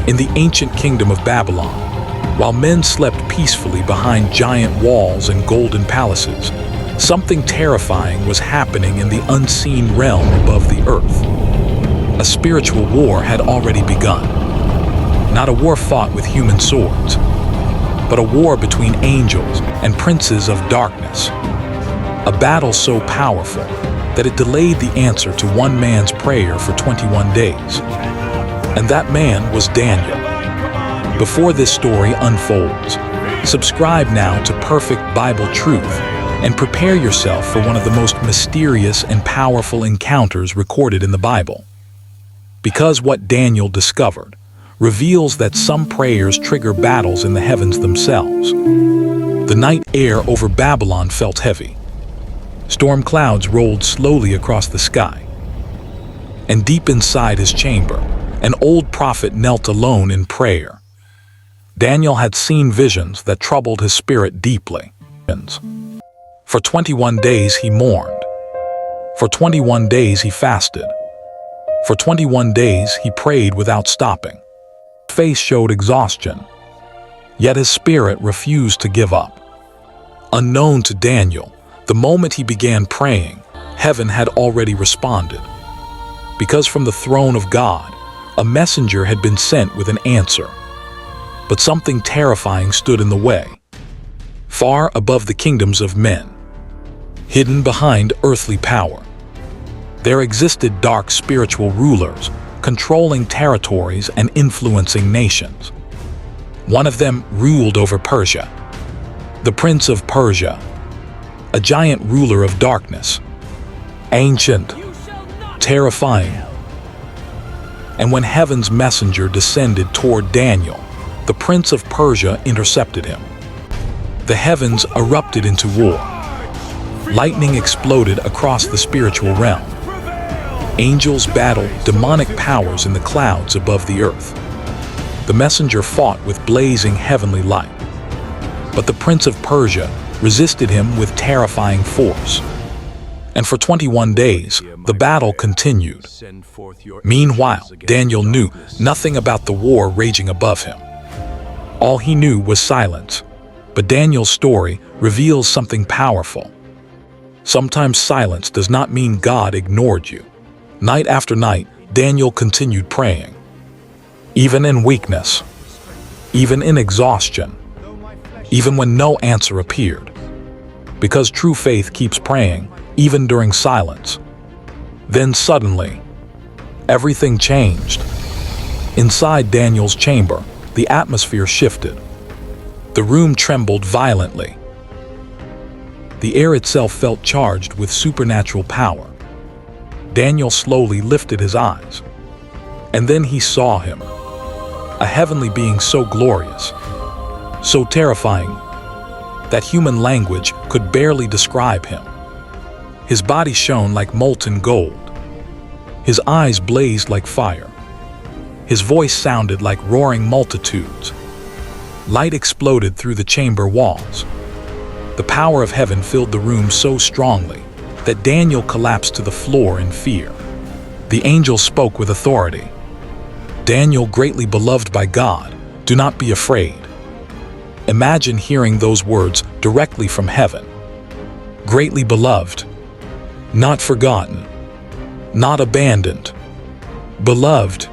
In the ancient kingdom of Babylon, while men slept peacefully behind giant walls and golden palaces, something terrifying was happening in the unseen realm above the earth. A spiritual war had already begun. Not a war fought with human swords, but a war between angels and princes of darkness. A battle so powerful that it delayed the answer to one man's prayer for 21 days. And that man was Daniel. Before this story unfolds, subscribe now to Perfect Bible Truth and prepare yourself for one of the most mysterious and powerful encounters recorded in the Bible. Because what Daniel discovered reveals that some prayers trigger battles in the heavens themselves. The night air over Babylon felt heavy. Storm clouds rolled slowly across the sky. And deep inside his chamber, an old prophet knelt alone in prayer. Daniel had seen visions that troubled his spirit deeply. For 21 days he mourned. For 21 days he fasted. For 21 days he prayed without stopping. His face showed exhaustion, yet his spirit refused to give up. Unknown to Daniel, the moment he began praying, heaven had already responded. Because from the throne of God, a messenger had been sent with an answer. But something terrifying stood in the way. Far above the kingdoms of men, hidden behind earthly power, there existed dark spiritual rulers, controlling territories and influencing nations. One of them ruled over Persia, the Prince of Persia, a giant ruler of darkness, ancient, terrifying. And when heaven's messenger descended toward Daniel, the Prince of Persia intercepted him. The heavens erupted into war. Lightning exploded across the spiritual realm. Angels battled demonic powers in the clouds above the earth. The messenger fought with blazing heavenly light. But the Prince of Persia resisted him with terrifying force. And for 21 days, the battle continued. Meanwhile, Daniel knew nothing about the war raging above him. All he knew was silence. But Daniel's story reveals something powerful. Sometimes silence does not mean God ignored you. Night after night, Daniel continued praying. Even in weakness, even in exhaustion, even when no answer appeared. Because true faith keeps praying, even during silence. Then suddenly, everything changed. Inside Daniel's chamber, the atmosphere shifted. The room trembled violently. The air itself felt charged with supernatural power. Daniel slowly lifted his eyes. And then he saw him. A heavenly being so glorious, so terrifying, that human language could barely describe him. His body shone like molten gold. His eyes blazed like fire. His voice sounded like roaring multitudes. Light exploded through the chamber walls. The power of heaven filled the room so strongly that Daniel collapsed to the floor in fear. The angel spoke with authority. Daniel, greatly beloved by God, do not be afraid. Imagine hearing those words directly from heaven. Greatly beloved, not forgotten, not abandoned, beloved.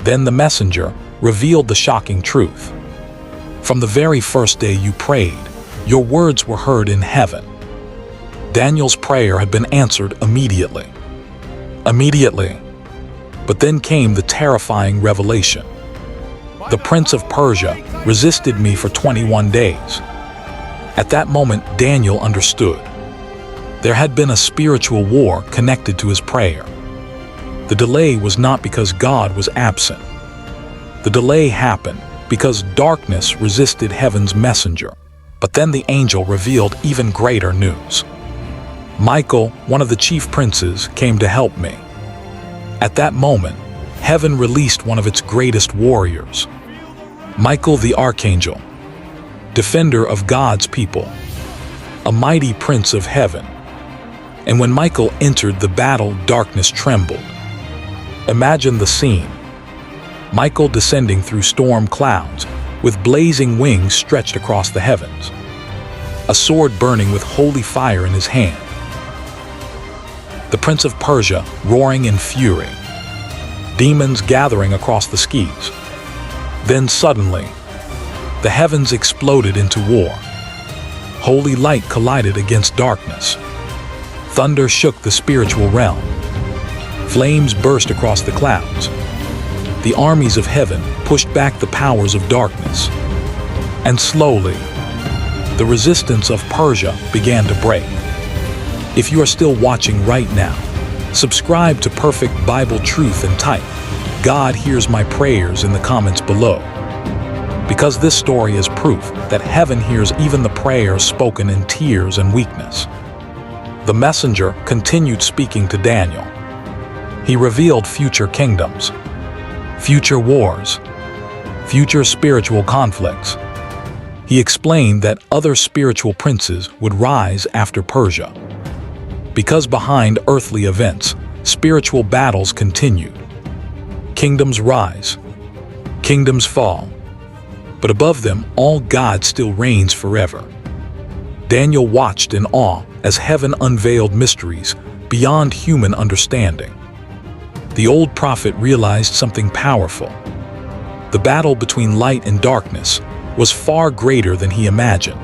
Then the messenger revealed the shocking truth. From the very first day you prayed, your words were heard in heaven. Daniel's prayer had been answered immediately. Immediately. But then came the terrifying revelation. The Prince of Persia resisted me for 21 days. At that moment, Daniel understood. There had been a spiritual war connected to his prayer. The delay was not because God was absent. The delay happened because darkness resisted heaven's messenger. But then the angel revealed even greater news. Michael, one of the chief princes, came to help me. At that moment, heaven released one of its greatest warriors. Michael the Archangel, defender of God's people, a mighty prince of heaven. And when Michael entered the battle, darkness trembled. Imagine the scene. Michael descending through storm clouds, with blazing wings stretched across the heavens, a sword burning with holy fire in his hand. The Prince of Persia roaring in fury, demons gathering across the skies. Then suddenly, the heavens exploded into war. Holy light collided against darkness. Thunder shook the spiritual realm. Flames burst across the clouds. The armies of heaven pushed back the powers of darkness. And slowly, the resistance of Persia began to break. If you are still watching right now, subscribe to Perfect Bible Truth and type, "God hears my prayers" in the comments below. Because this story is proof that heaven hears even the prayers spoken in tears and weakness. The messenger continued speaking to Daniel. He revealed future kingdoms, future wars, future spiritual conflicts. He explained that other spiritual princes would rise after Persia. Because behind earthly events, spiritual battles continued. Kingdoms rise, kingdoms fall, but above them, all God still reigns forever. Daniel watched in awe as heaven unveiled mysteries beyond human understanding. The old prophet realized something powerful. The battle between light and darkness was far greater than he imagined.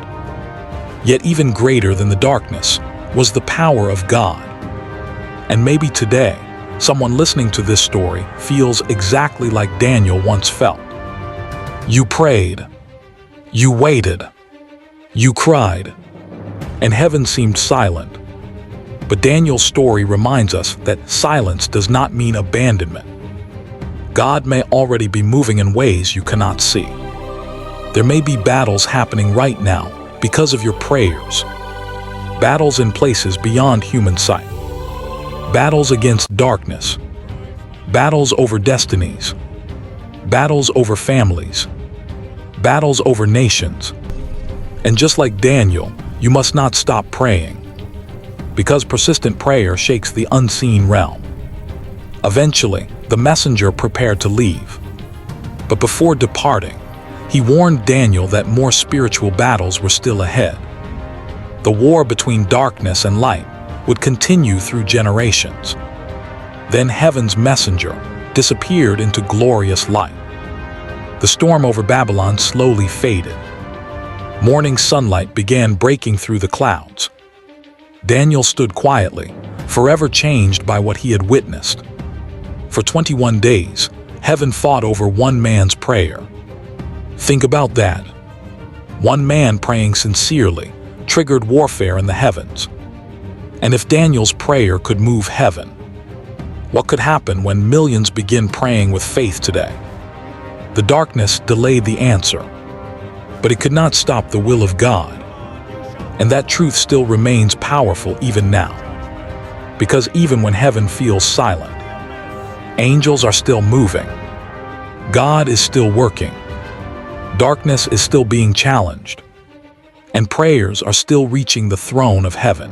Yet even greater than the darkness was the power of God. And maybe today, someone listening to this story feels exactly like Daniel once felt. You prayed, you waited, you cried, and heaven seemed silent. But Daniel's story reminds us that silence does not mean abandonment. God may already be moving in ways you cannot see. There may be battles happening right now because of your prayers. Battles in places beyond human sight. Battles against darkness. Battles over destinies. Battles over families. Battles over nations. And just like Daniel, you must not stop praying. Because persistent prayer shakes the unseen realm. Eventually, the messenger prepared to leave. But before departing, he warned Daniel that more spiritual battles were still ahead. The war between darkness and light would continue through generations. Then heaven's messenger disappeared into glorious light. The storm over Babylon slowly faded. Morning sunlight began breaking through the clouds. Daniel stood quietly, forever changed by what he had witnessed. For 21 days, heaven fought over one man's prayer. Think about that. One man praying sincerely triggered warfare in the heavens. And if Daniel's prayer could move heaven, what could happen when millions begin praying with faith today? The darkness delayed the answer, but it could not stop the will of God. And that truth still remains powerful even now. Because even when heaven feels silent, angels are still moving. God is still working. Darkness is still being challenged. And prayers are still reaching the throne of heaven.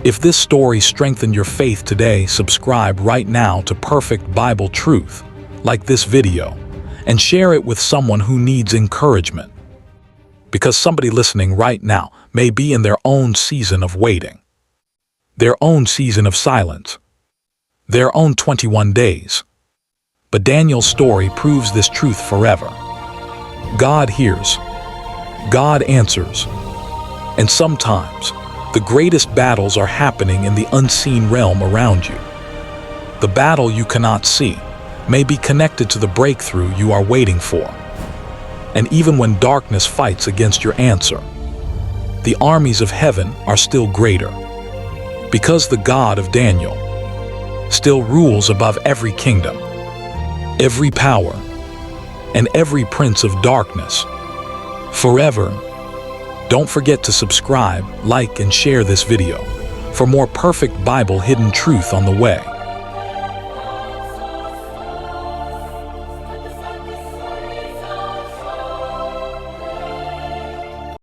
If this story strengthened your faith today, subscribe right now to Perfect Bible Truth, like this video, and share it with someone who needs encouragement. Because somebody listening right now may be in their own season of waiting, their own season of silence, their own 21 days. But Daniel's story proves this truth forever. God hears, God answers, and sometimes the greatest battles are happening in the unseen realm around you. The battle you cannot see may be connected to the breakthrough you are waiting for. And even when darkness fights against your answer, the armies of heaven are still greater. Because the God of Daniel still rules above every kingdom, every power, and every prince of darkness, forever. Don't forget to subscribe, like, and share this video for more perfect Bible hidden truth on the way.